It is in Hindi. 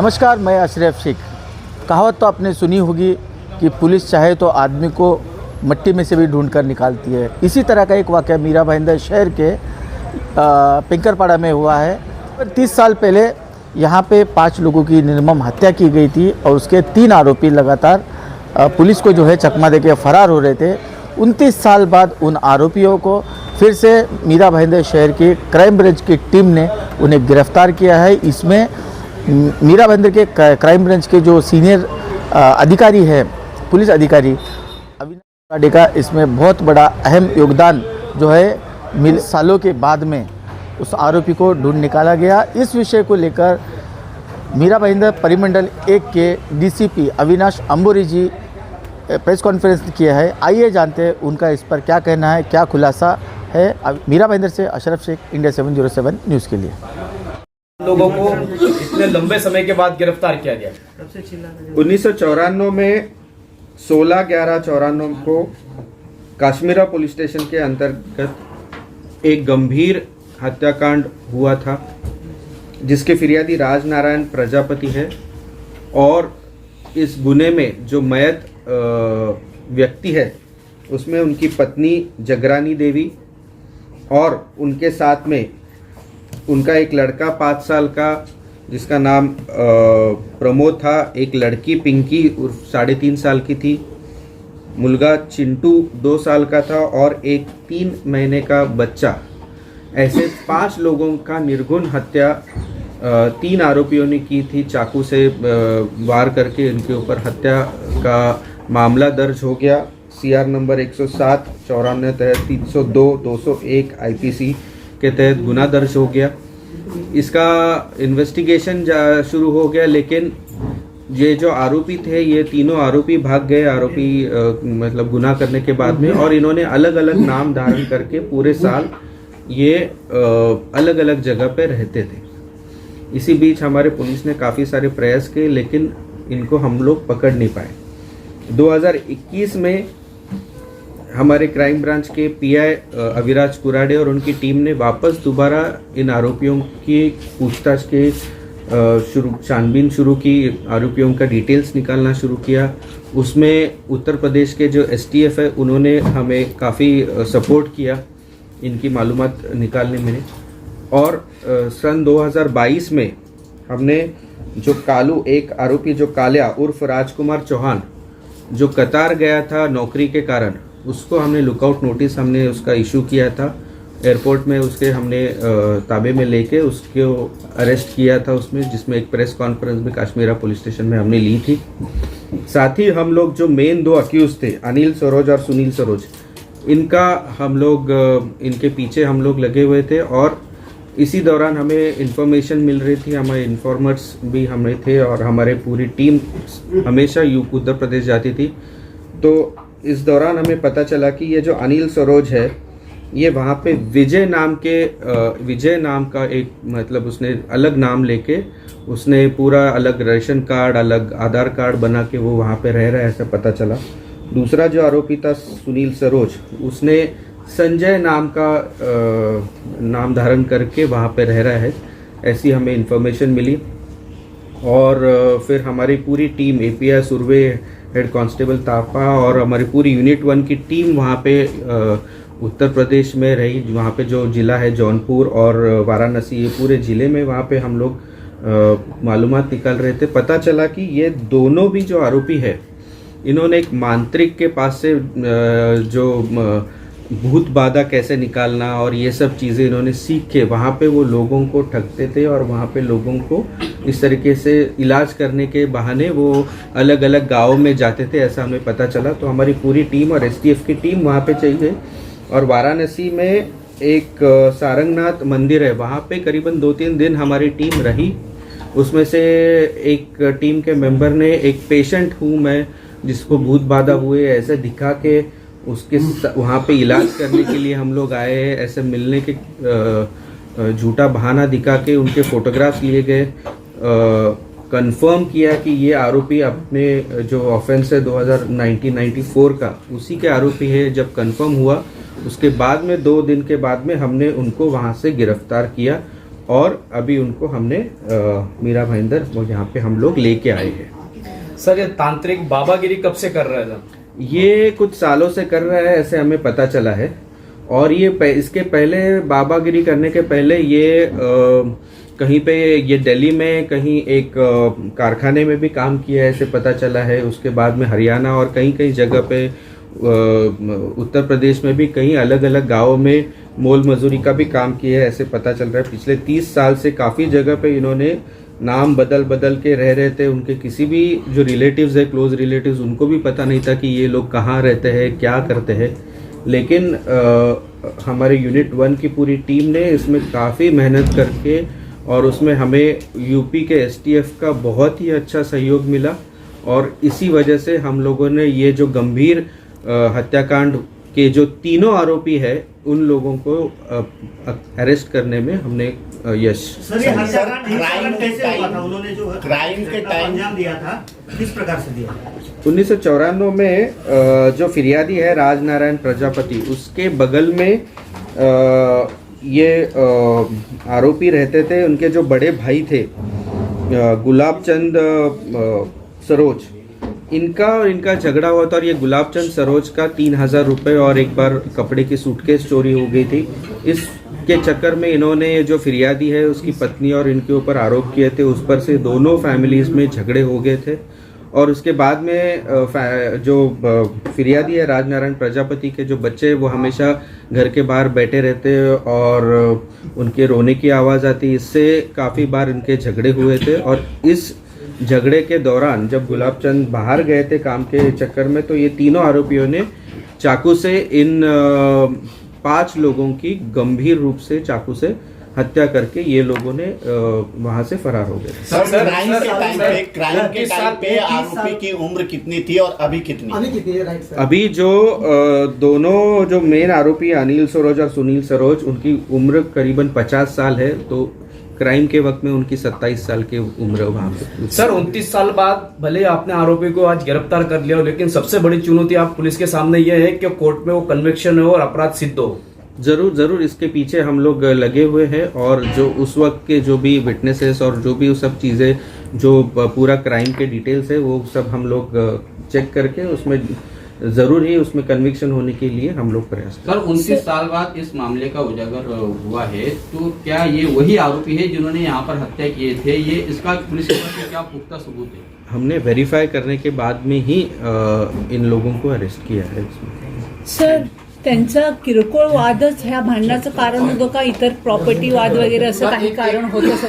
नमस्कार, मैं अशरफ शेख। कहावत तो आपने सुनी होगी कि पुलिस चाहे तो आदमी को मिट्टी में से भी ढूंढ कर निकालती है। इसी तरह का एक वाक़या मीरा भाईंदर शहर के पिंकरपाड़ा में हुआ है। 30 साल पहले यहाँ पे 5 लोगों की निर्मम हत्या की गई थी और उसके 3 आरोपी लगातार पुलिस को जो है चकमा देके फरार हो रहे थे। 29 साल बाद उन आरोपियों को फिर से मीरा भाईंदर शहर की क्राइम ब्रांच की टीम ने उन्हें गिरफ्तार किया है। इसमें मीरा भाईंदर के क्राइम ब्रांच के जो सीनियर अधिकारी है, पुलिस अधिकारी अविनाश कुराडे का इसमें बहुत बड़ा अहम योगदान जो है। सालों के बाद में उस आरोपी को ढूंढ निकाला गया। इस विषय को लेकर मीरा भाईंदर परिमंडल 1 के डीसीपी अविनाश अंबोरी जी प्रेस कॉन्फ्रेंस किया है। आइए जानते हैं उनका इस पर क्या कहना है, क्या खुलासा है। मीरा भाईंदर से अशरफ शेख, इंडिया 707 न्यूज़ के लिए। लोगों को इतने लंबे समय के बाद गिरफ्तार किया गया। 1994 में 16/11/94 को काश्मीरा पुलिस स्टेशन के अंतर्गत एक गंभीर हत्याकांड हुआ था, जिसके फिरियादी राजनारायण प्रजापति है। और इस गुने में जो मयत व्यक्ति है उसमें उनकी पत्नी जगरानी देवी और उनके साथ में उनका एक लड़का 5 साल का जिसका नाम प्रमोद था, एक लड़की पिंकी 3.5 साल की थी, मुलगा चिंटू 2 साल का था और एक 3 महीने का बच्चा। ऐसे 5 लोगों का निर्घुण हत्या 3 आरोपियों ने की थी। चाकू से वार करके इनके ऊपर हत्या का मामला दर्ज हो गया। CR नंबर 107 94 तहत 302 201 IPC के तहत गुना दर्ज हो गया। इसका इन्वेस्टिगेशन शुरू हो गया, लेकिन ये जो आरोपी थे, ये तीनों आरोपी भाग गए। आरोपी मतलब गुनाह करने के बाद में, और इन्होंने अलग अलग नाम धारण करके पूरे साल ये अलग अलग जगह पे रहते थे। इसी बीच हमारे पुलिस ने काफ़ी सारे प्रयास किए, लेकिन इनको हम लोग पकड़ नहीं पाए। 2021 में हमारे क्राइम ब्रांच के PI अविनाश कुराडे और उनकी टीम ने वापस दोबारा इन आरोपियों की पूछताछ के छानबीन शुरू की। आरोपियों का डिटेल्स निकालना शुरू किया। उसमें उत्तर प्रदेश के जो STF है उन्होंने हमें काफ़ी सपोर्ट किया इनकी मालूमात निकालने में। और सन 2022 में हमने जो कालू, एक आरोपी जो कालिया उर्फ राजकुमार चौहान, जो कतार गया था नौकरी के कारण, उसको हमने लुकआउट नोटिस हमने उसका इशू किया था। एयरपोर्ट में उसके हमने ताबे में लेके उसको अरेस्ट किया था उसमें, जिसमें एक प्रेस कॉन्फ्रेंस भी काश्मीरा पुलिस स्टेशन में हमने ली थी। साथ ही हम लोग जो मेन 2 अक्यूज थे, अनिल सरोज और सुनील सरोज, इनका हम लोग इनके पीछे हम लोग लगे हुए थे। और इसी दौरान हमें इंफॉर्मेशन मिल रही थी, हमारे इन्फॉर्मर्स भी हमें थे और हमारे पूरी टीम हमेशा उत्तर प्रदेश जाती थी। तो इस दौरान हमें पता चला कि ये जो अनिल सरोज है, ये वहाँ पे विजय नाम का एक, मतलब उसने अलग नाम लेके उसने पूरा अलग रेशन कार्ड, अलग आधार कार्ड बना के वो वहाँ पे रह रहा है, ऐसा पता चला। दूसरा जो आरोपी था सुनील सरोज, उसने संजय नाम का नाम धारण करके वहाँ पे रह रहा है, ऐसी हमें इंफॉर्मेशन मिली। और फिर हमारी पूरी team API Surve head constable Thapa और हमारी पूरी यूनिट 1 की टीम वहाँ पे उत्तर प्रदेश में रही। वहाँ पे जो ज़िला है जौनपुर और वाराणसी, ये पूरे ज़िले में वहाँ पे हम लोग मालूमात निकाल रहे थे। पता चला कि ये दोनों भी जो आरोपी है, इन्होंने एक मांत्रिक के पास से जो भूत बाधा कैसे निकालना और ये सब चीज़ें इन्होंने सीख के वहाँ पे वो लोगों को ठगते थे और वहाँ पे लोगों को इस तरीके से इलाज करने के बहाने वो अलग अलग गाँव में जाते थे, ऐसा हमें पता चला। तो हमारी पूरी टीम और STF की टीम वहाँ पे चली गई। और वाराणसी में एक सारंगनाथ मंदिर है, वहाँ पे करीबन 2-3 दिन हमारी टीम रही। उसमें से एक टीम के मेंबर ने एक पेशेंट हूँ मैं, जिसको भूत बाधा हुए, ऐसे दिखा के उसके वहाँ पे इलाज करने के लिए हम लोग आए हैं, ऐसे मिलने के झूठा बहाना दिखा के उनके फोटोग्राफ्स लिए गए। कंफर्म किया कि ये आरोपी अपने जो ऑफेंस है 1994 का, उसी के आरोपी है। जब कंफर्म हुआ उसके बाद में 2 दिन के बाद में हमने उनको वहाँ से गिरफ्तार किया और अभी उनको हमने मीरा भाईंदर वो यहाँ पे हम लोग लेके आए हैं। सर ये तांत्रिक बाबागिरी कब से कर रहा था? ये कुछ सालों से कर रहा है ऐसे हमें पता चला है, और ये इसके पहले बाबागिरी करने के पहले ये कहीं पे ये दिल्ली में कहीं एक कारखाने में भी काम किया है ऐसे पता चला है। उसके बाद में हरियाणा और कई कई जगह पे उत्तर प्रदेश में भी कई अलग अलग गांवों में मोल मजदूरी का भी काम किया है ऐसे पता चल रहा है। पिछले 30 साल से काफ़ी जगह पे इन्होंने नाम बदल बदल के रह रहे थे। उनके किसी भी जो रिलेटिव्स है, क्लोज रिलेटिव्स, उनको भी पता नहीं था कि ये लोग कहाँ रहते हैं, क्या करते हैं। लेकिन हमारे यूनिट 1 की पूरी टीम ने इसमें काफ़ी मेहनत करके, और उसमें हमें यूपी के एसटीएफ का बहुत ही अच्छा सहयोग मिला, और इसी वजह से हम लोगों ने ये जो गंभीर हत्याकांड के जो तीनों आरोपी है उन लोगों को अरेस्ट करने में हमने यश। सर ये हत्याकांड क्राइम कैसे हुआ था? उन्होंने जो क्राइम के टाइम अंजाम दिया था किस प्रकार से दिया? 1994 में जो फिरियादी है राजनारायण प्रजापति, उसके बगल में ये आरोपी रहते थे। उनके जो बड़े भाई थे गुलाब चंद सरोज, इनका और इनका झगड़ा हुआ था, और ये गुलाब चंद सरोज का 3000 रुपये और एक बार कपड़े की सूटकेस चोरी हो गई थी। इसके चक्कर में इन्होंने जो फिरियादी है उसकी पत्नी और इनके ऊपर आरोप किए थे। उस पर से दोनों फैमिलीज़ में झगड़े हो गए थे, और उसके बाद में जो फिरियादी है राजनारायण प्रजापति के जो बच्चे, वो हमेशा घर के बाहर बैठे रहते और उनके रोने की आवाज़ आती। इससे काफ़ी बार इनके झगड़े हुए थे, और इस झगड़े के दौरान जब गुलाब चंद बाहर गए थे काम के चक्कर में, तो ये तीनों आरोपियों ने चाकू से इन 5 लोगों की गंभीर रूप से चाकू से हत्या करके ये लोगों ने वहां से फरार हो गए। क्राइम के टाइम पे आरोपी की उम्र कितनी थी और अभी कितनी है? अभी जो दोनों जो मेन आरोपी अनिल सरोज और सुनील सरोज, उनकी उम्र करीबन 50 साल है। तो क्राइम के वक्त में उनकी 27 साल की उम्र वहाँ पे। सर 29 साल बाद भले आपने आरोपी को आज गिरफ्तार कर लिया हो, लेकिन सबसे बड़ी चुनौती आप पुलिस के सामने यह है कि कोर्ट में वो कन्विक्शन हो और अपराध सिद्ध हो। जरूर इसके पीछे हम लोग लगे हुए हैं, और जो उस वक्त के जो भी विटनेसेस और जो भी वो सब चीज़ें, जो पूरा क्राइम के डिटेल्स है, वो सब हम लोग चेक करके उसमें जरूर ही उसमें कन्विक्शन होने के लिए हम लोग प्रयास करें। सर 29 साल बाद इस मामले का उजागर हुआ है, तो क्या ये वही आरोपी है जिन्होंने यहाँ पर हत्या किए थे? ये इसका पुलिस के पास क्या पुख्ता सबूत है? हमने वेरीफाई करने के बाद में ही इन लोगों को अरेस्ट किया है। सर त्यांचा किरकोळ वादच ह्या भांडणाचं कारण होतं का इतर प्रॉपर्टी वाद वगैरे असं काही कारण होतं?